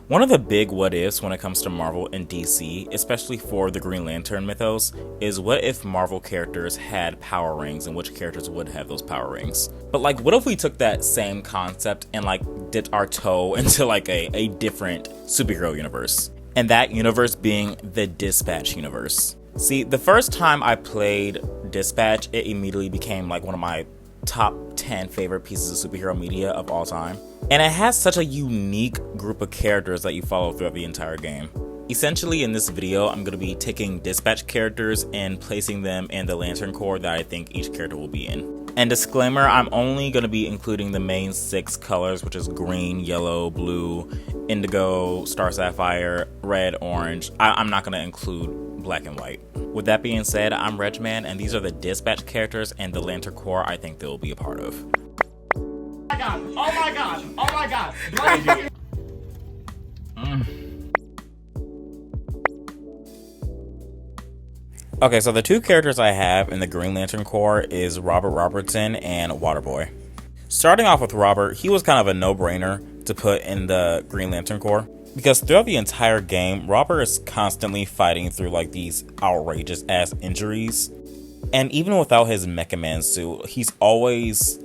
One of the big what ifs when it comes to Marvel and DC, especially for the Green Lantern mythos, is what if Marvel characters had power rings and which characters would have those power rings. But like, what if we took that same concept and like dipped our toe into like a different superhero universe? And that universe being the Dispatch universe. See, the first time I played Dispatch, it immediately became like one of my top 10 favorite pieces of superhero media of all time. And it has such a unique group of characters that you follow throughout the entire game. Essentially, in this video, I'm going to be taking Dispatch characters and placing them in the Lantern Corps that I think each character will be in. And disclaimer, I'm only going to be including the main 6 colors, which is green, yellow, blue, indigo, star sapphire, red, orange. I'm not going to include black and white. With that being said, I'm Regman, and these are the Dispatch characters and the Lantern Corps I think they'll be a part of. Oh my god! Oh my god! Oh my god! Okay, so the 2 characters I have in the Green Lantern Corps is Robert Robertson and Waterboy. Starting off with Robert, he was kind of a no-brainer to put in the Green Lantern Corps, because throughout the entire game, Robert is constantly fighting through like these outrageous ass injuries. And even without his Mecha Man suit, he's always,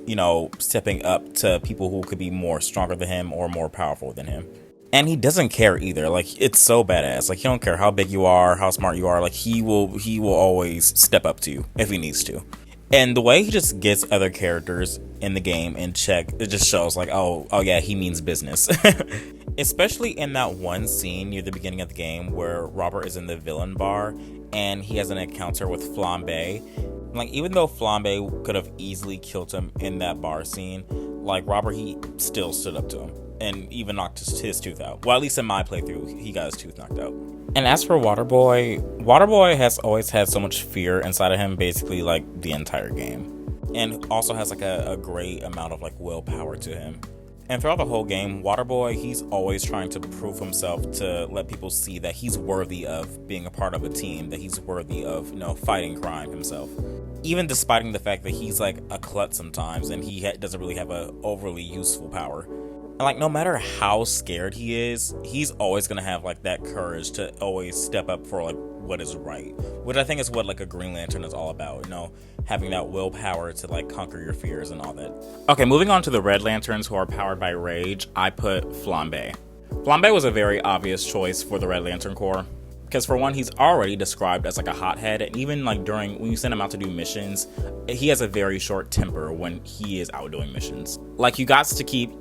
stepping up to people who could be more stronger than him or more powerful than him. And he doesn't care either. Like, it's so badass. Like, he don't care how big you are, how smart you are. Like, he will always step up to you if he needs to. And the way he just gets other characters in the game in check, it just shows like, oh yeah, he means business. Especially in that one scene near the beginning of the game where Robert is in the villain bar and he has an encounter with Flambe. Like, even though Flambe could have easily killed him in that bar scene, like, Robert, he still stood up to him and even knocked his tooth out. Well, at least in my playthrough, he got his tooth knocked out. And as for Waterboy has always had so much fear inside of him, basically like the entire game. And also has like a great amount of like willpower to him. And throughout the whole game, Waterboy, he's always trying to prove himself to let people see that he's worthy of being a part of a team, that he's worthy of, fighting crime himself. Even despite the fact that he's like a klutz sometimes and he doesn't really have a overly useful power. And like, no matter how scared he is, he's always gonna have like that courage to always step up for like what is right, which I think is what like a Green Lantern is all about, having that willpower to like conquer your fears and all that. Okay, moving on to the Red Lanterns who are powered by rage, I put Flambe. Flambe was a very obvious choice for the Red Lantern Corps. Because for one, he's already described as like a hothead, and even like when you send him out to do missions, he has a very short temper when he is out doing missions. Like, you got to keep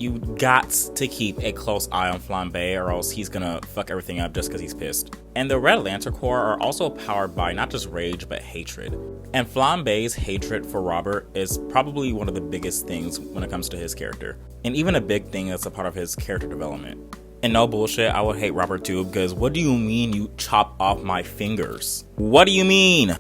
a close eye on Flambe, or else he's gonna fuck everything up just because he's pissed. And the Red Lantern Corps are also powered by not just rage but hatred. And Flambe's hatred for Robert is probably one of the biggest things when it comes to his character, and even a big thing that's a part of his character development. And no bullshit, I would hate Robert too, because what do you mean you chop off my fingers? What do you mean?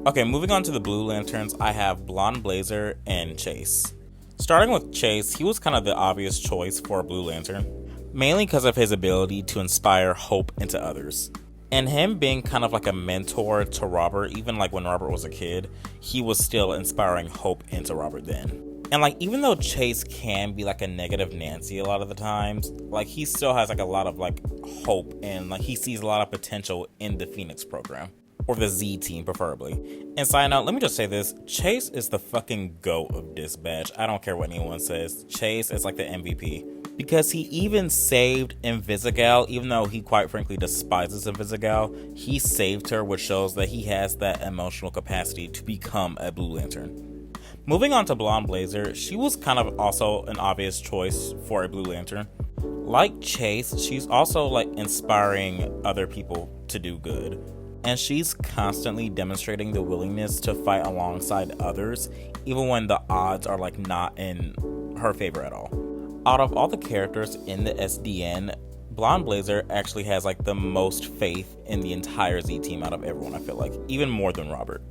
Okay, moving on to the Blue Lanterns, I have Blonde Blazer and Chase. Starting with Chase, he was kind of the obvious choice for a Blue Lantern, mainly because of his ability to inspire hope into others. And him being kind of like a mentor to Robert, even like when Robert was a kid, he was still inspiring hope into Robert then. And like, even though Chase can be like a negative Nancy a lot of the times, like, he still has like a lot of like hope, and like he sees a lot of potential in the Phoenix program, or the Z team preferably. And side note, let me just say this, Chase is the fucking GOAT of Dispatch. I don't care what anyone says, Chase is like the MVP. Because he even saved Invisigal, even though he quite frankly despises Invisigal, he saved her, which shows that he has that emotional capacity to become a Blue Lantern. Moving on to Blonde Blazer, she was kind of also an obvious choice for a Blue Lantern. Like Chase, she's also like inspiring other people to do good. And she's constantly demonstrating the willingness to fight alongside others, even when the odds are like not in her favor at all. Out of all the characters in the SDN, Blonde Blazer actually has like the most faith in the entire Z team out of everyone, I feel like, even more than Robert.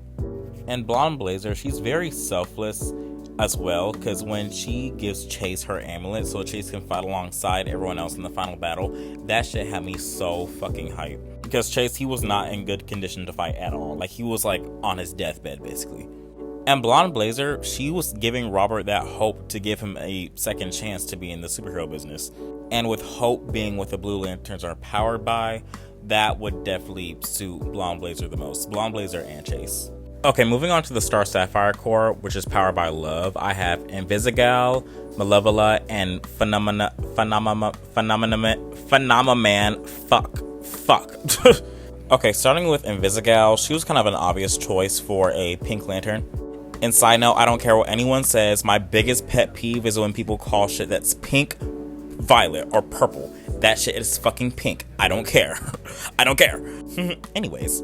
And Blonde Blazer, she's very selfless as well, because when she gives Chase her amulet so Chase can fight alongside everyone else in the final battle, that shit had me so fucking hyped. Because Chase, he was not in good condition to fight at all. Like, he was like on his deathbed basically. And Blonde Blazer, she was giving Robert that hope to give him a second chance to be in the superhero business. And with Hope being what the Blue Lanterns are powered by, that would definitely suit Blonde Blazer the most. Blonde Blazer and Chase. Okay, moving on to the Star Sapphire Corps, which is powered by love. I have Invisigal, Malevola, and Phenomenon. Fuck. Okay, starting with Invisigal, she was kind of an obvious choice for a Pink Lantern. And side note, I don't care what anyone says, my biggest pet peeve is when people call shit that's pink, violet, or purple. That shit is fucking pink. I don't care. I don't care. Anyways,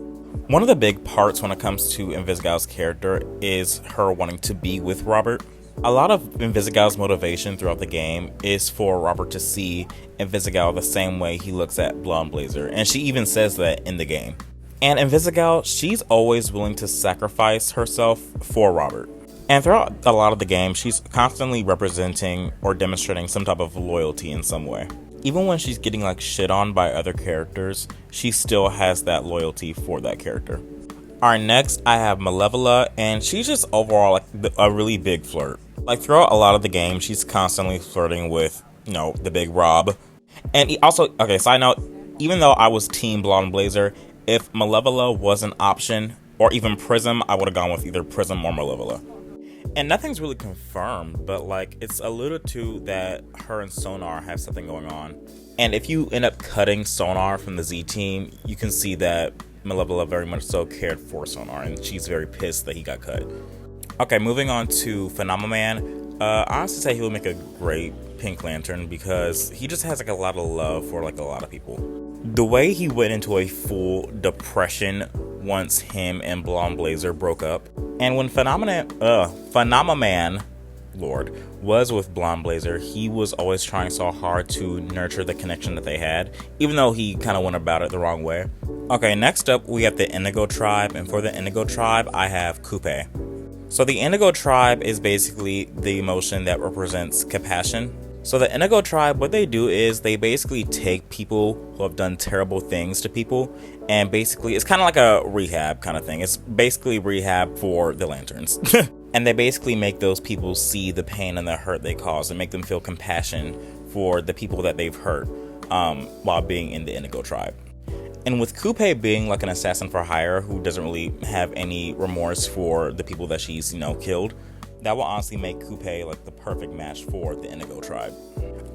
one of the big parts when it comes to Invisigal's character is her wanting to be with Robert. A lot of Invisigal's motivation throughout the game is for Robert to see Invisigal the same way he looks at Blonde Blazer, and she even says that in the game. And Invisigal, she's always willing to sacrifice herself for Robert. And throughout a lot of the game, she's constantly representing or demonstrating some type of loyalty in some way. Even when she's getting like shit on by other characters, she still has that loyalty for that character. Alright, next I have Malevola, and she's just overall like a really big flirt. Like throughout a lot of the game, she's constantly flirting with, you know, the big Rob. And also, okay, side note, even though I was Team Blonde Blazer, if Malevola was an option, or even Prism, I would have gone with either Prism or Malevola. And nothing's really confirmed, but like it's alluded to that her and Sonar have something going on. And if you end up cutting Sonar from the Z team, you can see that Malevola very much so cared for Sonar, and she's very pissed that he got cut. Okay, moving on to Phenomenon. I honestly say he would make a great Pink Lantern because he just has like a lot of love for like a lot of people. The way he went into a full depression once him and Blonde Blazer broke up, and when Phenomenon Lord was with Blonde Blazer, he was always trying so hard to nurture the connection that they had, even though he kind of went about it the wrong way. Okay, next up we have the Indigo Tribe, and for the Indigo Tribe I have Coupe. So the Indigo Tribe is basically the emotion that represents compassion. So the Indigo Tribe, what they do is they basically take people who have done terrible things to people, and basically it's kind of like a rehab kind of thing. It's basically rehab for the Lanterns. And they basically make those people see the pain and the hurt they cause and make them feel compassion for the people that they've hurt while being in the Indigo Tribe. And with Coupe being like an assassin for hire who doesn't really have any remorse for the people that she's, killed, that will honestly make Coupe like the perfect match for the Indigo Tribe.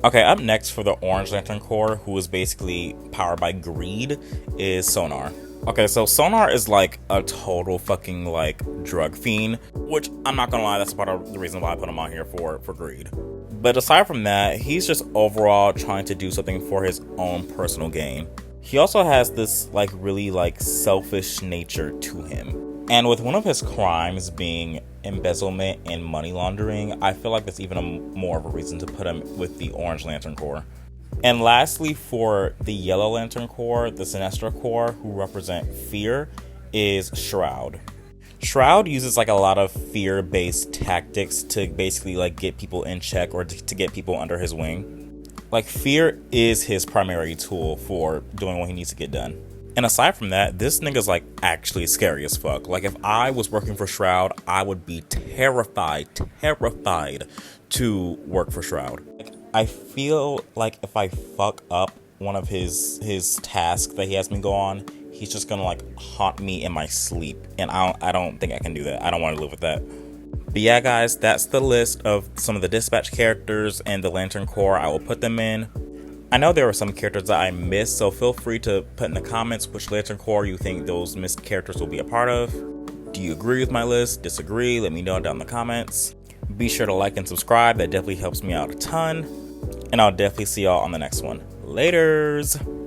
Okay, up next for the Orange Lantern Corps, who is basically powered by greed, is Sonar. Okay, so Sonar is like a total fucking like drug fiend, which I'm not gonna lie, that's part of the reason why I put him on here for greed. But aside from that, he's just overall trying to do something for his own personal gain. He also has this like really like selfish nature to him. And with one of his crimes being embezzlement and money laundering, I feel like that's even more of a reason to put him with the Orange Lantern Corps. And lastly, for the Yellow Lantern Corps, the Sinestro Corps, who represent fear, is Shroud. Shroud uses like a lot of fear-based tactics to basically like get people in check or to get people under his wing. Like fear is his primary tool for doing what he needs to get done. And aside from that, this nigga's like actually scary as fuck. Like if I was working for Shroud, I would be terrified to work for Shroud. Like, I feel like if I fuck up one of his tasks that he has me go on, he's just gonna like haunt me in my sleep. And I don't think I can do that. I don't want to live with that. But yeah, guys, that's the list of some of the Dispatch characters and the Lantern Corps. I will put them in. I know there were some characters that I missed, so feel free to put in the comments which Lantern Corps you think those missed characters will be a part of. Do you agree with my list? Disagree? Let me know down in the comments. Be sure to like and subscribe. That definitely helps me out a ton. And I'll definitely see y'all on the next one. Laters!